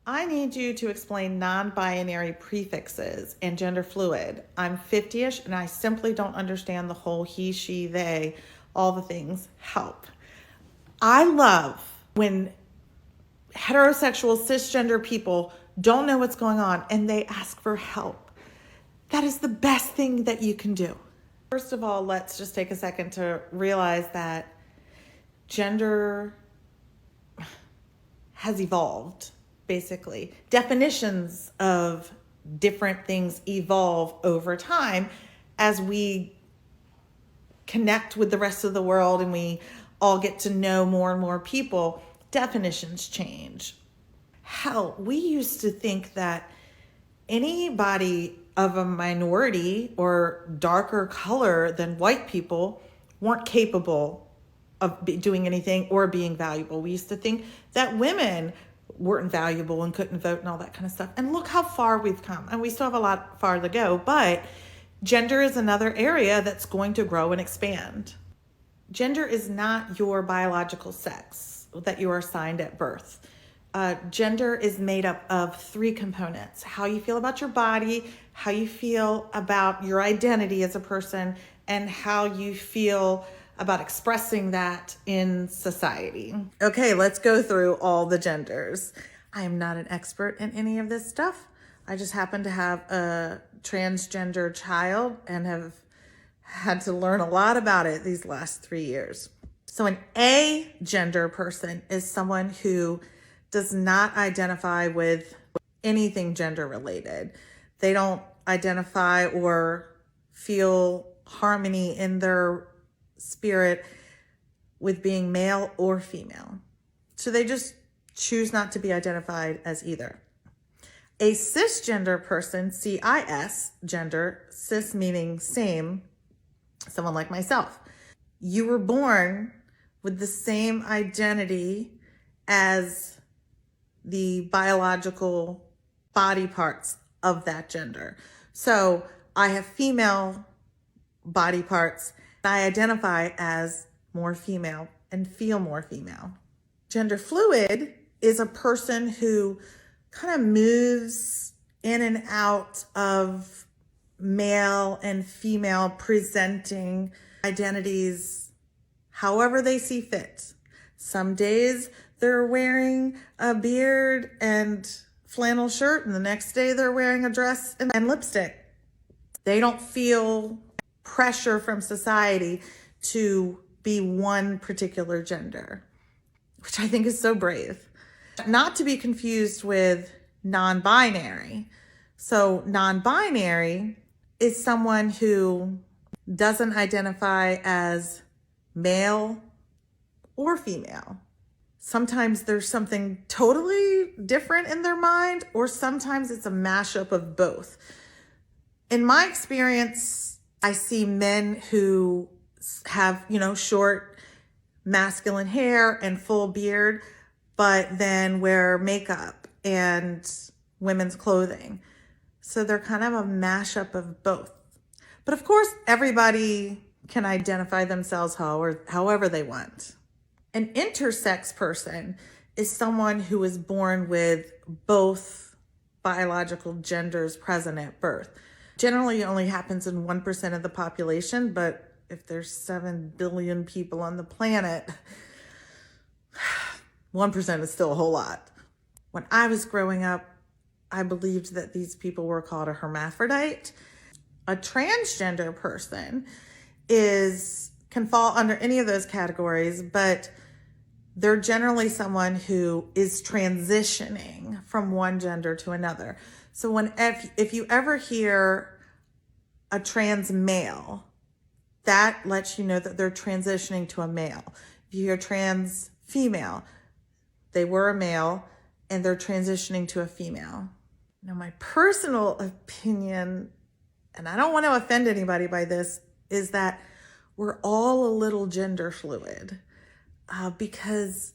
I need you to explain non-binary prefixes and gender fluid. I'm 50-ish and I simply don't understand the whole he, she, they, all the things. Help. I love when heterosexual cisgender people don't know what's going on and they ask for help. That is the best thing that you can do. First of all, let's just take a second to realize that gender has evolved, basically. Definitions of different things evolve over time as we connect with the rest of the world and we all get to know more and more people. Definitions change. Hell, we used to think that anybody of a minority or darker color than white people weren't capable of doing anything or being valuable. We used to think that women weren't valuable and couldn't vote and all that kind of stuff. And look how far we've come. And we still have a lot far to go, but gender is another area that's going to grow and expand. Gender is not your biological sex that you are assigned at birth. Gender is made up of three components: how you feel about your body, how you feel about your identity as a person, and how you feel about expressing that in society. Okay, let's go through all the genders. I am not an expert in any of this stuff. I just happen to have a transgender child and have had to learn a lot about it these last 3 years. So an agender person is someone who does not identify with anything gender related. They don't identify or feel harmony in their spirit with being male or female. So they just choose not to be identified as either. A cisgender person, CIS gender, cis meaning same, someone like myself. You were born with the same identity as the biological body parts of that gender. So I have female body parts. I identify as more female and feel more female. Gender fluid is a person who kind of moves in and out of male and female presenting identities however they see fit. Some days they're wearing a beard and flannel shirt, and the next day they're wearing a dress and lipstick. They don't feel pressure from society to be one particular gender, which I think is so brave. Not to be confused with non-binary. So non-binary is someone who doesn't identify as male or female. Sometimes there's something totally different in their mind, or sometimes it's a mashup of both. In my experience, I see men who have, short masculine hair and full beard, but then wear makeup and women's clothing. So they're kind of a mashup of both. But of course, everybody can identify themselves however they want. An intersex person is someone who is born with both biological genders present at birth. Generally, it only happens in 1% of the population, but if there's 7 billion people on the planet, 1% is still a whole lot. When I was growing up, I believed that these people were called a hermaphrodite. A transgender person can fall under any of those categories, but they're generally someone who is transitioning from one gender to another. So if you ever hear a trans male, that lets you know that they're transitioning to a male. If you hear trans female, they were a male and they're transitioning to a female. Now, my personal opinion, and I don't want to offend anybody by this, is that we're all a little gender fluid. Because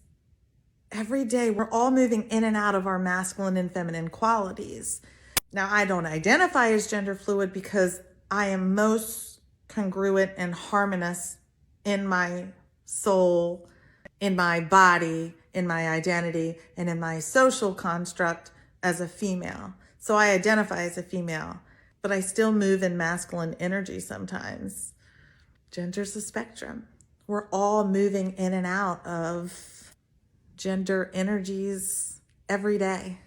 every day we're all moving in and out of our masculine and feminine qualities. Now, I don't identify as gender fluid because I am most congruent and harmonious in my soul, in my body, in my identity, and in my social construct as a female. So I identify as a female, but I still move in masculine energy sometimes. Gender's a spectrum. We're all moving in and out of gender energies every day.